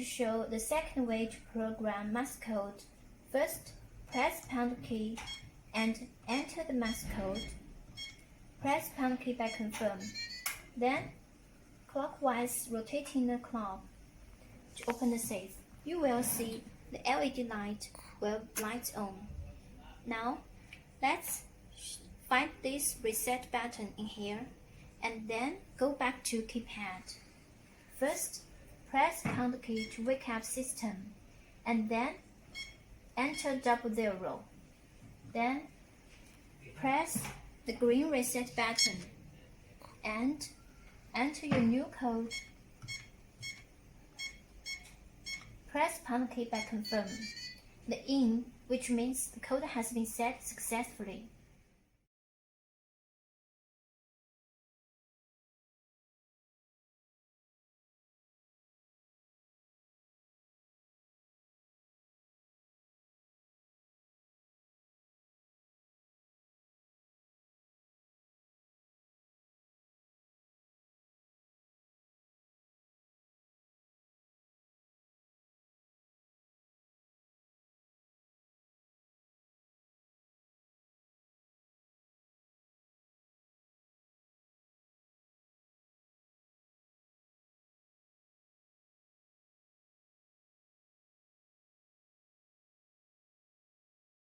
show the second way to program mask code. First, press pound key and enter the mask code. Press pound key by confirm. Then, clockwise rotating the clock to open the safe. You will see the LED light will light on. Now, let's find this reset button in here and then go back to keypad. First, press pound key to wake up system and then enter 00. Then press the green reset button and enter your new code. Press pound key by confirm the in, which means the code has been set successfully.